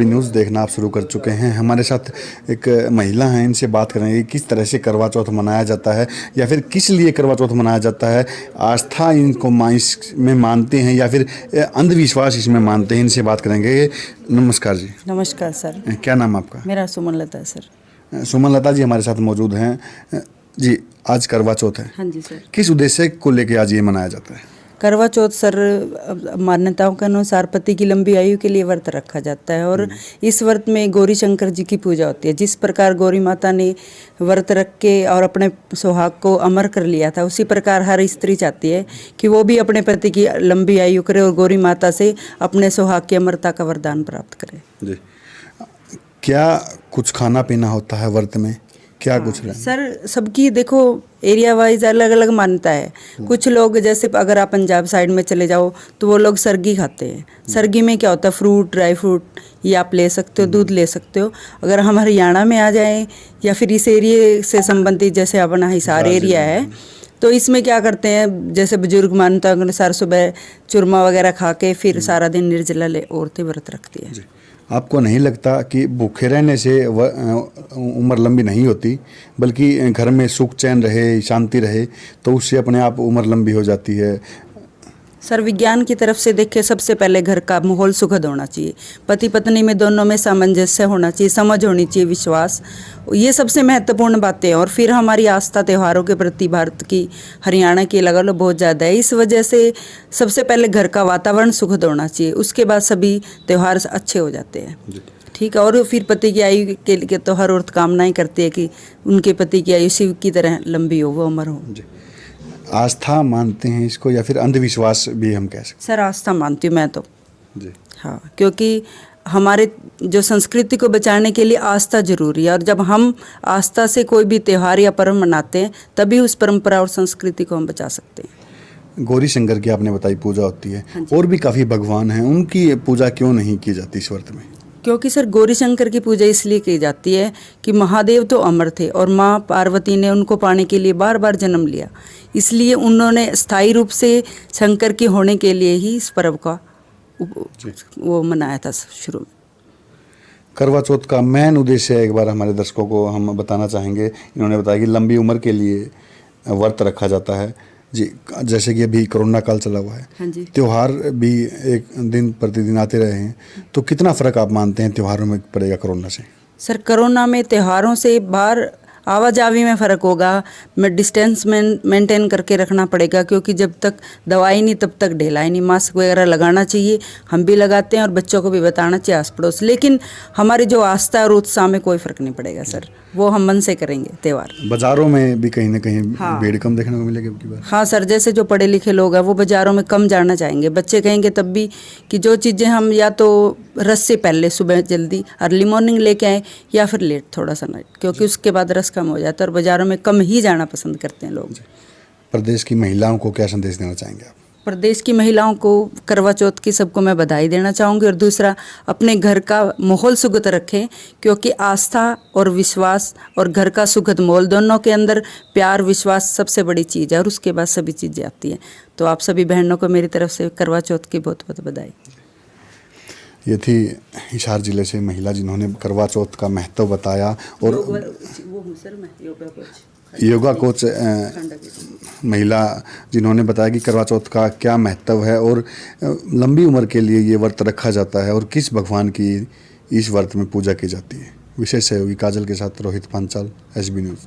SB news देखना आप शुरू कर चुके हैं। हमारे साथ एक महिला हैं, इनसे बात करेंगे किस तरह से करवा चौथ मनाया जाता है या फिर किस लिए करवा चौथ मनाया जाता है। आस्था इनको इसमें मानते हैं या फिर अंधविश्वास इसमें मानते हैं, इनसे बात करेंगे। नमस्कार जी। नमस्कार सर। क्या नाम आपका? मेरा सुमन लता है सर। सुमन लता जी हमारे साथ मौजूद हैं जी। आज करवा चौथ है। हाँ जी सर। किस उद्देश्य को लेकर आज ये मनाया जाता है? करवा चौथ सर मान्यताओं के अनुसार पति की लंबी आयु के लिए व्रत रखा जाता है और इस व्रत में गौरी शंकर जी की पूजा होती है। जिस प्रकार गौरी माता ने व्रत रख के और अपने सुहाग को अमर कर लिया था, उसी प्रकार हर स्त्री चाहती है कि वो भी अपने पति की लंबी आयु करे और गौरी माता से अपने सुहाग की अमरता का वरदान प्राप्त करे जी। क्या कुछ खाना पीना होता है व्रत में? क्या कुछ है सर? सबकी देखो एरिया वाइज अलग अलग मान्यता है। कुछ लोग जैसे अगर आप पंजाब साइड में चले जाओ तो वो लोग सरगी खाते हैं। सरगी में क्या होता है, फ्रूट, ड्राई फ्रूट ये आप ले सकते हो, दूध ले सकते हो। अगर हम हरियाणा में आ जाएं या फिर इस एरिया से संबंधित जैसे अपना हिसार एरिया है तो इसमें क्या करते हैं, जैसे बुजुर्ग मान्यता के अनुसार सुबह चूरमा वगैरह खा के फिर सारा दिन निर्जला औरतें व्रत रखती है। आपको नहीं लगता कि भूखे रहने से उम्र लंबी नहीं होती, बल्कि घर में सुख चैन रहे, शांति रहे तो उससे अपने आप उम्र लंबी हो जाती है? सर विज्ञान की तरफ से देखें, सबसे पहले घर का माहौल सुखद होना चाहिए। पति पत्नी में दोनों में सामंजस्य होना चाहिए, समझ होनी चाहिए, विश्वास, ये सबसे महत्वपूर्ण बातें हैं। और फिर हमारी आस्था त्योहारों के प्रति भारत की, हरियाणा की अलग अलग बहुत ज़्यादा है। इस वजह से सबसे पहले घर का वातावरण सुखद होना चाहिए, उसके बाद सभी त्यौहार अच्छे हो जाते हैं। ठीक है। और फिर पति की आयु के लिए तो हर औरत कामनाएं करती है कि उनके पति की आयु शिव की तरह लंबी हो, वो अमर हो। आस्था मानते हैं इसको या फिर अंधविश्वास भी हम कह सकते? सर आस्था मानती हूँ मैं तो जी। हाँ, क्योंकि हमारे जो संस्कृति को बचाने के लिए आस्था जरूरी है और जब हम आस्था से कोई भी त्यौहार या पर्व मनाते हैं तभी उस परंपरा और संस्कृति को हम बचा सकते हैं। गौरी शंकर की आपने बताई पूजा होती है, और भी काफ़ी भगवान हैं, उनकी पूजा क्यों नहीं की जाती इस व्रत में? क्योंकि सर गौरी शंकर की पूजा इसलिए की जाती है कि महादेव तो अमर थे और माँ पार्वती ने उनको पाने के लिए बार बार जन्म लिया, इसलिए उन्होंने स्थायी रूप से शंकर के होने के लिए ही इस पर्व का वो मनाया था शुरू में। करवा चौथ का मेन उद्देश्य एक बार हमारे दर्शकों को हम बताना चाहेंगे। इन्होंने बताया कि लंबी उम्र के लिए व्रत रखा जाता है जी। जैसे कि अभी कोरोना काल चला हुआ है, हाँ जी, त्योहार भी एक दिन प्रतिदिन आते रहे हैं, तो कितना फ़र्क आप मानते हैं त्योहारों में पड़ेगा कोरोना से? सर कोरोना में त्योहारों से बाहर आवाजावी में फ़र्क होगा, में डिस्टेंस मेंटेन करके रखना पड़ेगा, क्योंकि जब तक दवाई नहीं तब तक ढिलाई नहीं। मास्क वगैरह लगाना चाहिए, हम भी लगाते हैं और बच्चों को भी बताना चाहिए आस पड़ोस। लेकिन हमारी जो आस्था और उत्साह में कोई फ़र्क नहीं पड़ेगा सर, वो हम मन से करेंगे त्यौहार। बाज़ारों में भी कहीं ना कहीं हाँ, भीड़ कम देखने को मिलेगी अब की बार? हाँ सर, जैसे जो पढ़े लिखे लोग हैं वो बाज़ारों में कम जाना चाहेंगे। बच्चे कहेंगे तब भी कि जो चीज़ें हम या तो रस से पहले सुबह जल्दी अर्ली मॉर्निंग लेके आए या फिर लेट थोड़ा सा नाइट, क्योंकि उसके बाद रस कम हो जाता है और बाज़ारों में कम ही जाना पसंद करते हैं लोग। प्रदेश की महिलाओं को क्या संदेश देना चाहेंगे आप? प्रदेश की महिलाओं को करवा चौथ की सबको मैं बधाई देना चाहूँगी और दूसरा अपने घर का माहौल सुखद रखें, क्योंकि आस्था और विश्वास और घर का सुखद माहौल दोनों के अंदर प्यार विश्वास सबसे बड़ी चीज़ है और उसके बाद सभी चीज़ें आती हैं। तो आप सभी बहनों को मेरी तरफ से करवा चौथ की बहुत बहुत बधाई। ये थी हिसार जिले से महिला जिन्होंने करवा चौथ का महत्व बताया और योगा कोच महिला जिन्होंने बताया कि करवा चौथ का क्या महत्व है और लंबी उम्र के लिए ये व्रत रखा जाता है और किस भगवान की इस व्रत में पूजा की जाती है। विशेष सहयोगी काजल के साथ रोहित पांचाल, एसबी न्यूज़।